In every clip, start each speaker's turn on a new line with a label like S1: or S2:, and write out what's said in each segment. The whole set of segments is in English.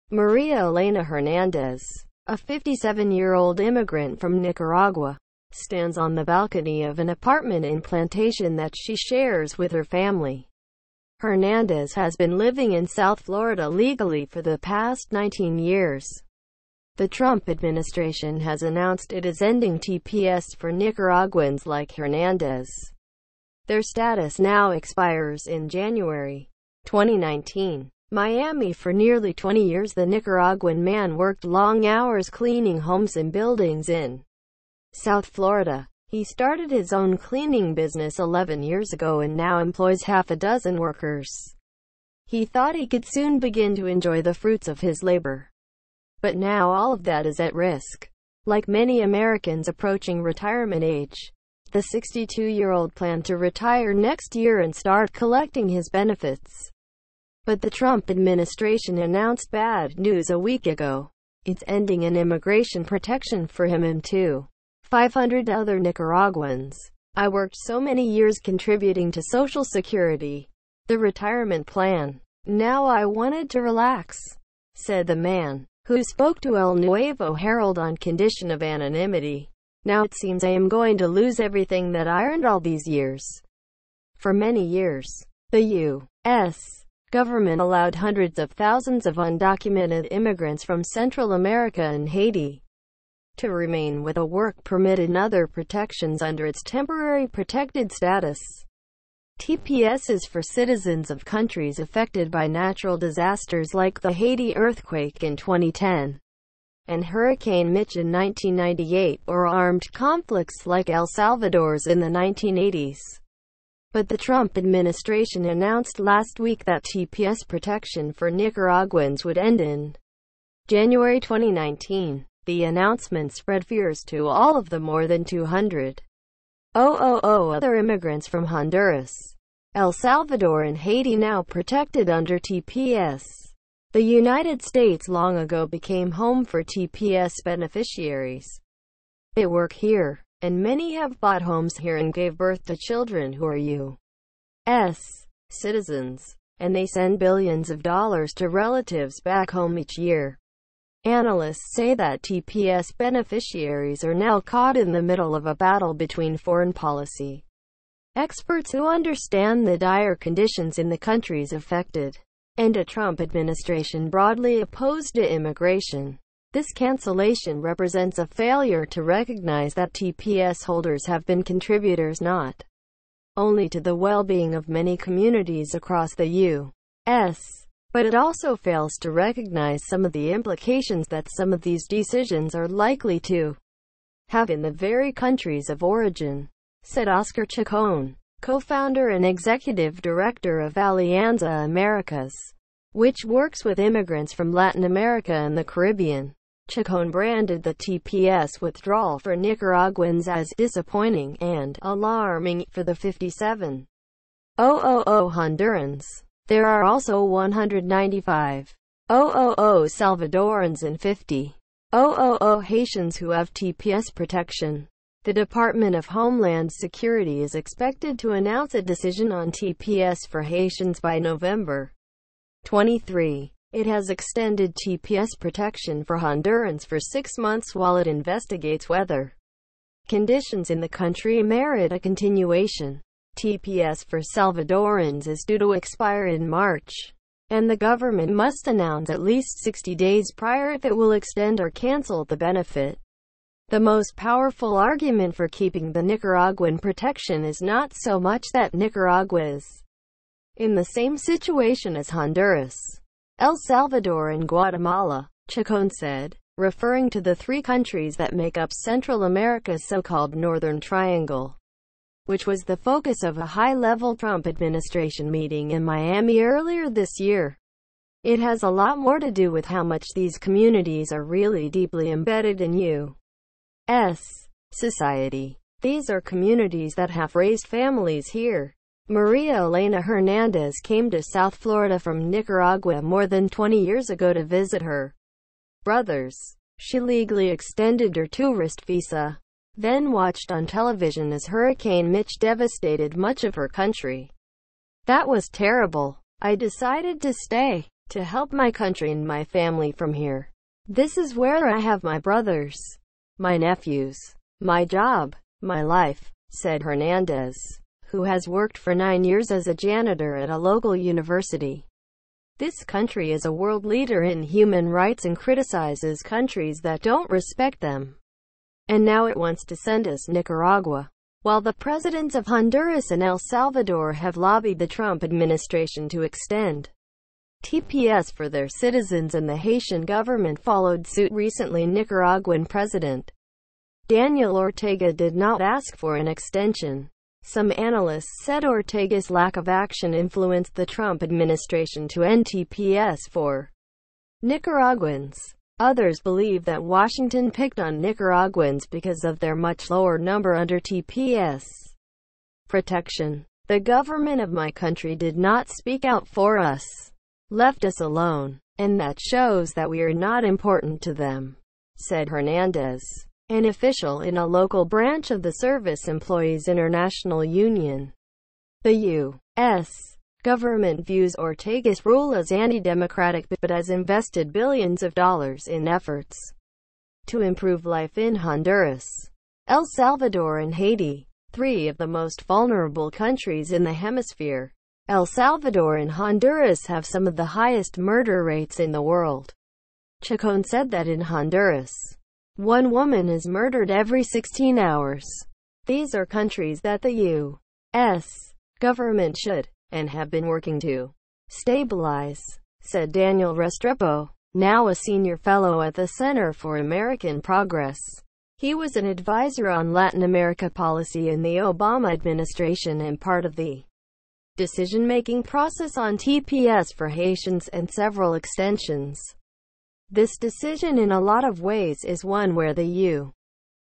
S1: Maria Elena Hernandez, a 57-year-old immigrant from Nicaragua, stands on the balcony of an apartment in Plantation that she shares with her family. Hernandez has been living in South Florida legally for the past 19 years. The Trump administration has announced it is ending TPS for Nicaraguans like Hernandez. Their status now expires in January 2019. Miami. For nearly 20 years, the Nicaraguan man worked long hours cleaning homes and buildings in South Florida. He started his own cleaning business 11 years ago and now employs half a dozen workers. He thought he could soon begin to enjoy the fruits of his labor. But now all of that is at risk. Like many Americans approaching retirement age, the 62-year-old planned to retire next year and start collecting his benefits. But the Trump administration announced bad news a week ago. It's ending an immigration protection for him and 500 other Nicaraguans. I worked so many years contributing to Social Security, the retirement plan. Now I wanted to relax, said the man, who spoke to El Nuevo Herald on condition of anonymity. Now it seems I am going to lose everything that I earned all these years. For many years, the U.S. government allowed hundreds of thousands of undocumented immigrants from Central America and Haiti to remain with a work permit and other protections under its temporary protected status. TPS is for citizens of countries affected by natural disasters like the Haiti earthquake in 2010 and Hurricane Mitch in 1998, or armed conflicts like El Salvador's in the 1980s. But the Trump administration announced last week that TPS protection for Nicaraguans would end in January 2019. The announcement spread fears to all of the more than 200,000 other immigrants from Honduras, El Salvador and Haiti now protected under TPS. The United States long ago became home for TPS beneficiaries. They work here, and many have bought homes here and gave birth to children who are U.S. citizens, and they send billions of dollars to relatives back home each year. Analysts say that TPS beneficiaries are now caught in the middle of a battle between foreign policy experts who understand the dire conditions in the countries affected, and a Trump administration broadly opposed to immigration. This cancellation represents a failure to recognize that TPS holders have been contributors not only to the well-being of many communities across the U.S., but it also fails to recognize some of the implications that some of these decisions are likely to have in the very countries of origin, said Oscar Chacon, co-founder and executive director of Alianza Americas, which works with immigrants from Latin America and the Caribbean. Chacon branded the TPS withdrawal for Nicaraguans as disappointing and alarming for the 57,000 Hondurans. There are also 195,000 Salvadorans and 50,000 Haitians who have TPS protection. The Department of Homeland Security is expected to announce a decision on TPS for Haitians by November 23. It has extended TPS protection for Hondurans for 6 months while it investigates whether conditions in the country merit a continuation. TPS for Salvadorans is due to expire in March, and the government must announce at least 60 days prior if it will extend or cancel the benefit. The most powerful argument for keeping the Nicaraguan protection is not so much that Nicaragua is in the same situation as Honduras, El Salvador and Guatemala, Chacon said, referring to the 3 countries that make up Central America's so-called Northern Triangle, which was the focus of a high-level Trump administration meeting in Miami earlier this year. It has a lot more to do with how much these communities are really deeply embedded in U.S. society. These are communities that have raised families here. Maria Elena Hernandez came to South Florida from Nicaragua more than 20 years ago to visit her brothers. She legally extended her tourist visa, then watched on television as Hurricane Mitch devastated much of her country. That was terrible. I decided to stay. to help my country and my family from here. This is where I have my brothers, my nephews, my job, my life, said Hernandez, who has worked for 9 years as a janitor at a local university. This country is a world leader in human rights and criticizes countries that don't respect them. And now it wants to send us Nicaragua. While the presidents of Honduras and El Salvador have lobbied the Trump administration to extend TPS for their citizens, and the Haitian government followed suit recently, Nicaraguan President Daniel Ortega did not ask for an extension. Some analysts said Ortega's lack of action influenced the Trump administration to end TPS for Nicaraguans. Others believe that Washington picked on Nicaraguans because of their much lower number under TPS protection. The government of my country did not speak out for us, left us alone, and that shows that we are not important to them, said Hernandez, an official in a local branch of the Service Employees International Union. The U.S. government views Ortega's rule as anti-democratic but has invested billions of dollars in efforts to improve life in Honduras, El Salvador and Haiti, three of the most vulnerable countries in the hemisphere. El Salvador and Honduras have some of the highest murder rates in the world. Chacon said that in Honduras, one woman is murdered every 16 hours. These are countries that the U.S. government should, and have been working to, stabilize, said Daniel Restrepo, now a senior fellow at the Center for American Progress. He was an advisor on Latin America policy in the Obama administration and part of the decision-making process on TPS for Haitians and several extensions. This decision in a lot of ways is one where the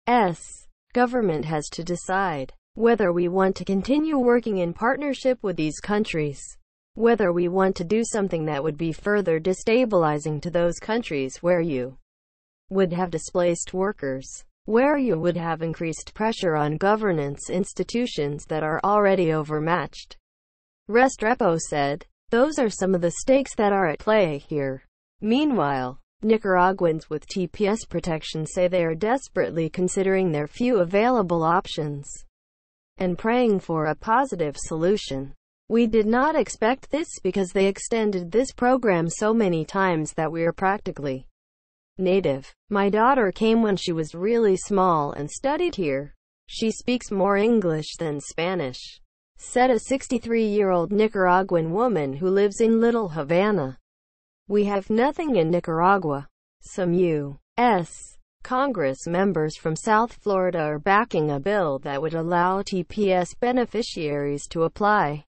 S1: U.S. government has to decide whether we want to continue working in partnership with these countries, whether we want to do something that would be further destabilizing to those countries where you would have displaced workers, where you would have increased pressure on governance institutions that are already overmatched. Restrepo said, those are some of the stakes that are at play here. Meanwhile, Nicaraguans with TPS protection say they are desperately considering their few available options and praying for a positive solution. We did not expect this because they extended this program so many times that we are practically native. My daughter came when she was really small and studied here. She speaks more English than Spanish, said a 63-year-old Nicaraguan woman who lives in Little Havana. We have nothing in Nicaragua. Some U.S. Congress members from South Florida are backing a bill that would allow TPS beneficiaries to apply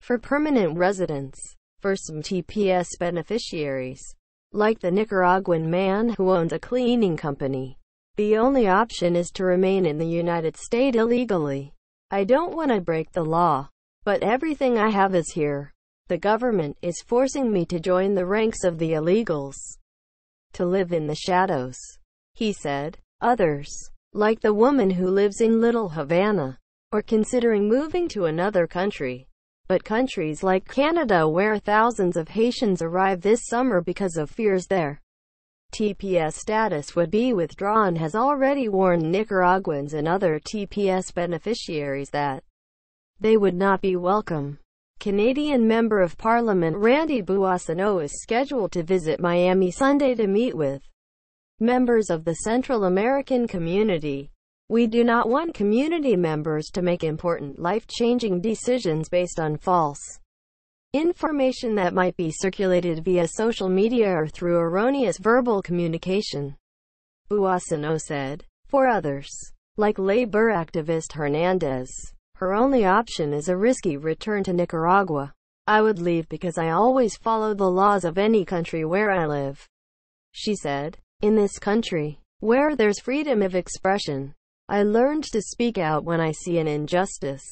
S1: for permanent residence. For some TPS beneficiaries, like the Nicaraguan man who owns a cleaning company, the only option is to remain in the United States illegally. I don't want to break the law, but everything I have is here. The government is forcing me to join the ranks of the illegals, to live in the shadows, he said. Others, like the woman who lives in Little Havana, are considering moving to another country. But countries like Canada, where thousands of Haitians arrive this summer because of fears their TPS status would be withdrawn, has already warned Nicaraguans and other TPS beneficiaries that they would not be welcome. Canadian Member of Parliament Randy Boissonnault is scheduled to visit Miami Sunday to meet with members of the Central American community. We do not want community members to make important life-changing decisions based on false information that might be circulated via social media or through erroneous verbal communication, Boissonnault said. For others, like labor activist Hernandez, her only option is a risky return to Nicaragua. I would leave because I always follow the laws of any country where I live, she said. In this country, where there's freedom of expression, I learned to speak out when I see an injustice.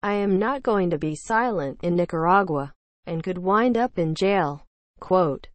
S1: I am not going to be silent in Nicaragua, and could wind up in jail. Quote,